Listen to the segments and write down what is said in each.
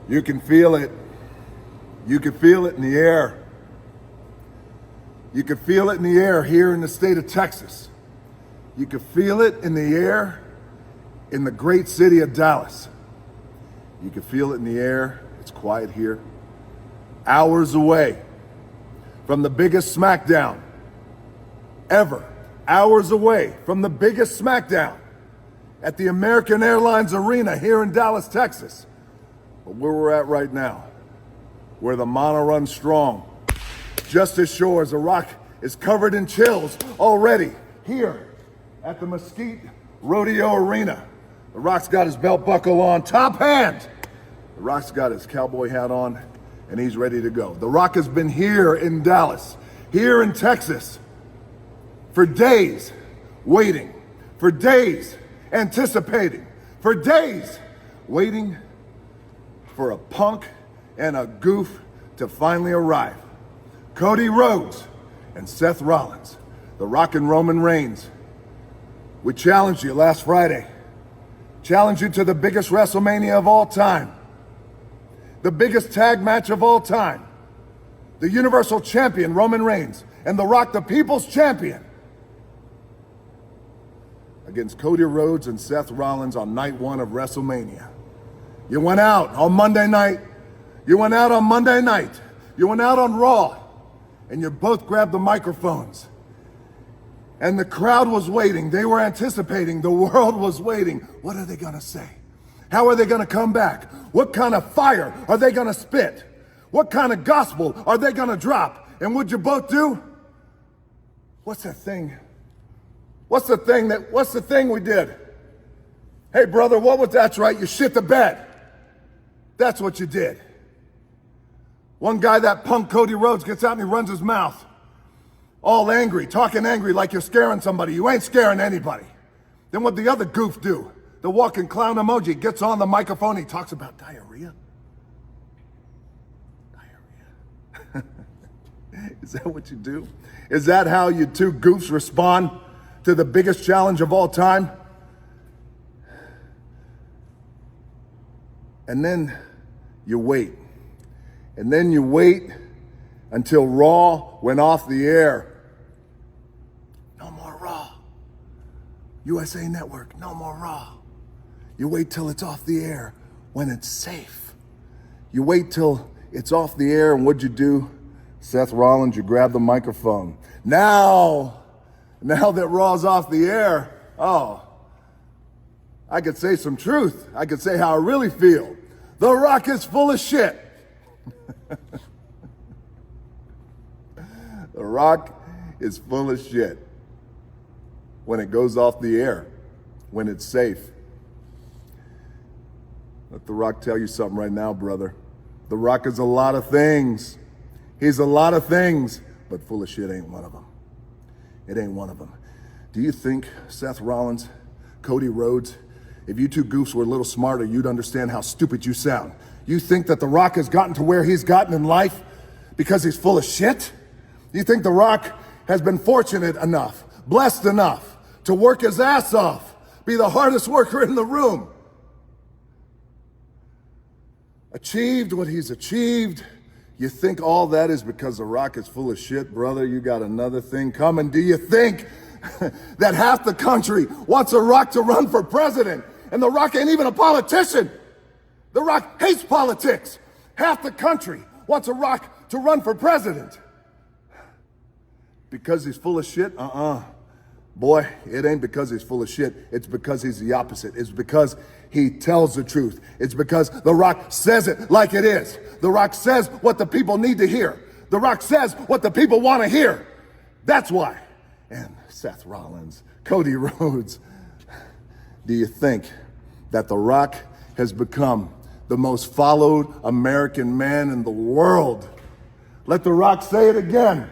You can feel it. You can feel it in the air. You can feel it in the air here in the state of Texas. You can feel it in the air in the great city of Dallas. You can feel it in the air. It's quiet here. Hours away from the biggest SmackDown ever. Hours away from the biggest SmackDown at the American Airlines Arena here in Dallas, Texas. But where we're at right now, where the mana runs strong, just as sure as the Rock is covered in chills already here at the Mesquite Rodeo Arena. The Rock's got his belt buckle on, top hand. The Rock's got his cowboy hat on, and he's ready to go. The Rock has been here in Dallas, here in Texas, for days waiting, for days anticipating, for days waiting for a punk and a goof to finally arrive. Cody Rhodes and Seth Rollins, The Rock and Roman Reigns. We challenged you last Friday. Challenged you to the biggest WrestleMania of all time. The biggest tag match of all time. The Universal Champion, Roman Reigns, and The Rock, the People's Champion, against Cody Rhodes and Seth Rollins on night one of WrestleMania. You went out on Monday night. You went out on Monday night. You went out on Raw, and you both grabbed the microphones. And the crowd was waiting. They were anticipating. The world was waiting. What are they gonna say? How are they gonna come back? What kind of fire are they gonna spit? What kind of gospel are they gonna drop? And what'd you both do? What's that thing? What's the thing we did? Hey brother, that's right, you shit the bed. That's what you did. One guy, that punk Cody Rhodes, gets out and he runs his mouth. All angry, talking angry like you're scaring somebody. You ain't scaring anybody. Then what the other goof do? The walking clown emoji gets on the microphone, he talks about diarrhea. Diarrhea. Is that what you do? Is that how you two goofs respond to the biggest challenge of all time? And then you wait. And then you wait until Raw went off the air. No more Raw. USA Network, no more Raw. You wait till it's off the air when it's safe. You wait till it's off the air, and what'd you do? Seth Rollins, you grab the microphone. Now that Raw's off the air, I could say some truth. I could say how I really feel. The Rock is full of shit. The Rock is full of shit when it goes off the air, when it's safe. Let The Rock tell you something right now, brother. The Rock is a lot of things. He's a lot of things, but full of shit ain't one of them. It ain't one of them. Do you think Seth Rollins, Cody Rhodes, if you two goofs were a little smarter, you'd understand how stupid you sound? You think that The Rock has gotten to where he's gotten in life because he's full of shit? You think The Rock has been fortunate enough, blessed enough to work his ass off, be the hardest worker in the room, achieved what he's achieved? You think all that is because The Rock is full of shit? Brother, you got another thing coming. Do you think that half the country wants The Rock to run for president? And The Rock ain't even a politician. The Rock hates politics. Half the country wants The Rock to run for president. Because he's full of shit? Boy, it ain't because he's full of shit. It's because he's the opposite. It's because he tells the truth. It's because The Rock says it like it is. The Rock says what the people need to hear. The Rock says what the people want to hear. That's why. And Seth Rollins, Cody Rhodes, do you think that The Rock has become the most followed American man in the world? Let The Rock say it again,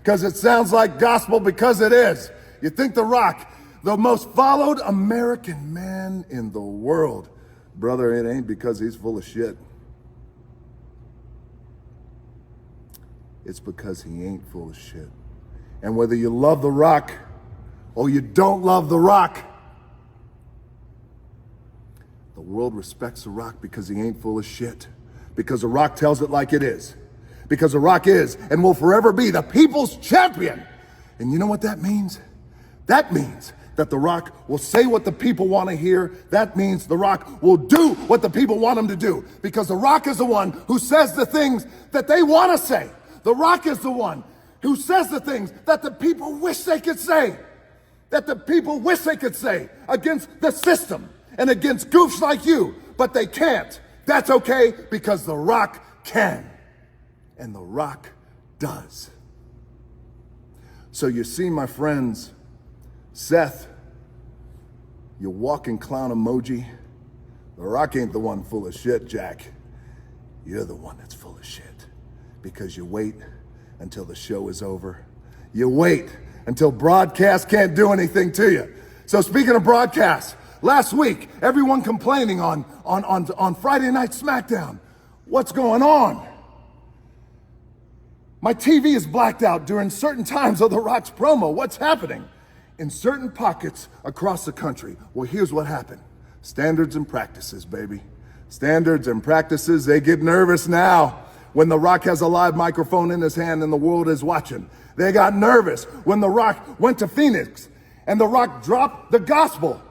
because it sounds like gospel, because it is. You think The Rock, the most followed American man in the world? Brother, it ain't because he's full of shit. It's because he ain't full of shit. And whether you love The Rock or you don't love The Rock, the world respects The Rock because he ain't full of shit. Because The Rock tells it like it is. Because The Rock is and will forever be the people's champion. And you know what that means? That means that The Rock will say what the people want to hear. That means The Rock will do what the people want him to do. Because The Rock is the one who says the things that they want to say. The Rock is the one who says the things that the people wish they could say. That the people wish they could say against the system and against goofs like you. But they can't. That's okay because The Rock can. And The Rock does. So you see, my friends, Seth, you walking clown emoji. The Rock ain't the one full of shit, Jack. You're the one that's full of shit. Because you wait until the show is over. You wait until broadcast can't do anything to you. So speaking of broadcast, last week, everyone complaining on Friday Night SmackDown. What's going on? My TV is blacked out during certain times of The Rock's promo. What's happening? In certain pockets across the country. Well, here's what happened. Standards and practices, baby. Standards and practices, they get nervous now. When The Rock has a live microphone in his hand and the world is watching. They got nervous when The Rock went to Phoenix and The Rock dropped the gospel.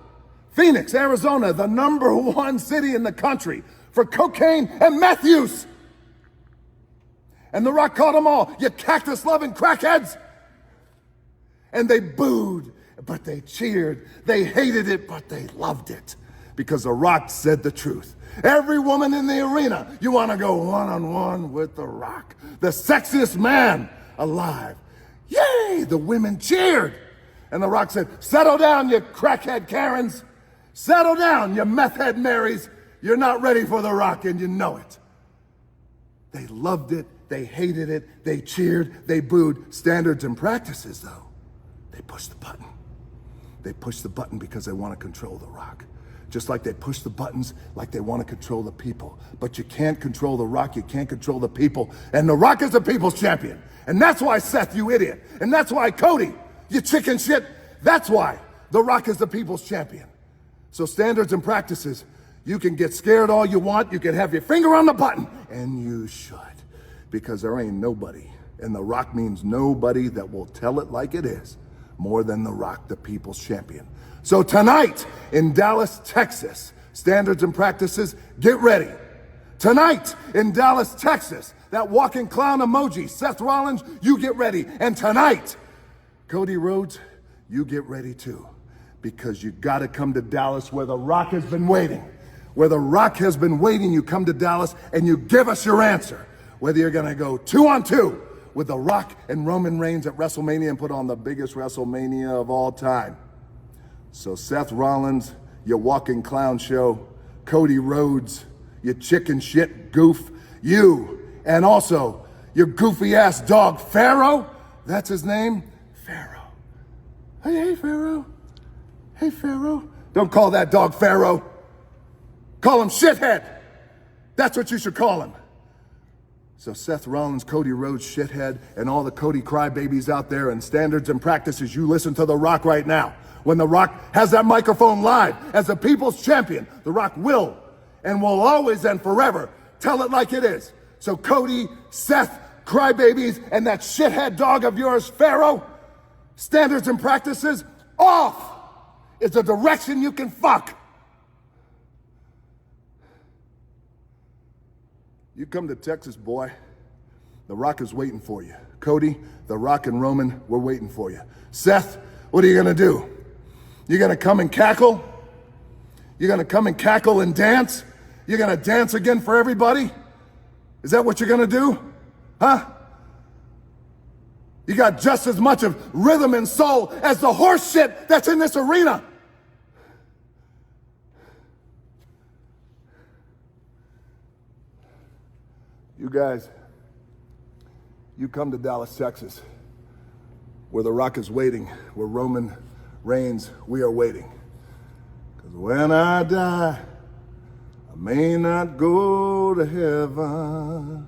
Phoenix, Arizona, the #1 city in the country for cocaine and meth use. And The Rock called them all, you cactus-loving crackheads. And they booed, but they cheered. They hated it, but they loved it. Because The Rock said the truth. Every woman in the arena, you want to go one-on-one with The Rock. The sexiest man alive. Yay! The women cheered. And The Rock said, settle down, you crackhead Karens. Settle down, you meth head Marys. You're not ready for The Rock, and you know it. They loved it. They hated it. They cheered. They booed. Standards and practices, though. They pushed the button. They push the button because they want to control The Rock. Just like they push the buttons like they want to control the people. But you can't control The Rock, you can't control the people. And The Rock is the people's champion. And that's why, Seth, you idiot. And that's why, Cody, you chicken shit. That's why The Rock is the people's champion. So standards and practices, you can get scared all you want, you can have your finger on the button, and you should. Because there ain't nobody, and The Rock means nobody, that will tell it like it is more than The Rock, the people's champion. So tonight in Dallas, Texas, standards and practices, get ready. Tonight in Dallas, Texas, that walking clown emoji, Seth Rollins, you get ready. And tonight, Cody Rhodes, you get ready too. Because you gotta come to Dallas where The Rock has been waiting. Where The Rock has been waiting, you come to Dallas and you give us your answer. Whether you're gonna go 2-on-2 with The Rock and Roman Reigns at WrestleMania and put on the biggest WrestleMania of all time. So Seth Rollins, your walking clown show, Cody Rhodes, your chicken shit goof, you, and also your goofy ass dog Pharaoh, that's his name, Pharaoh. Hey Pharaoh. Hey Pharaoh. Don't call that dog Pharaoh. Call him shithead. That's what you should call him. So Seth Rollins, Cody Rhodes, shithead, and all the Cody crybabies out there and standards and practices, you listen to The Rock right now. When The Rock has that microphone live as the people's champion, The Rock will and will always and forever tell it like it is. So Cody, Seth, crybabies, and that shithead dog of yours, Pharaoh, standards and practices, off is the direction you can fuck. You come to Texas, boy. The Rock is waiting for you. Cody, The Rock and Roman, we're waiting for you. Seth, what are you gonna do? You're gonna come and cackle? You're gonna come and cackle and dance? You're gonna dance again for everybody? Is that what you're gonna do? Huh? You got just as much of rhythm and soul as the horse shit that's in this arena. You guys, you come to Dallas, Texas, where The Rock is waiting, where Roman Reigns, we are waiting. Because when I die, I may not go to heaven.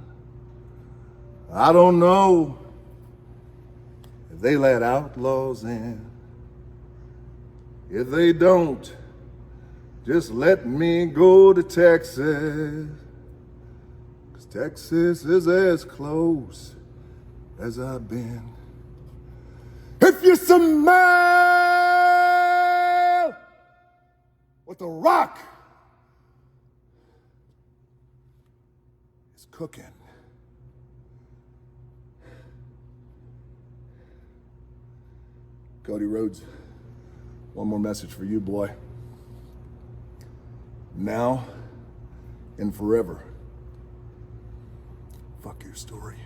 I don't know if they let outlaws in. If they don't, just let me go to Texas. Texas is as close as I've been. If you smell what the rock is cooking, Cody Rhodes, one more message for you, boy. Now and forever. Fuck your story.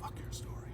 Fuck your story.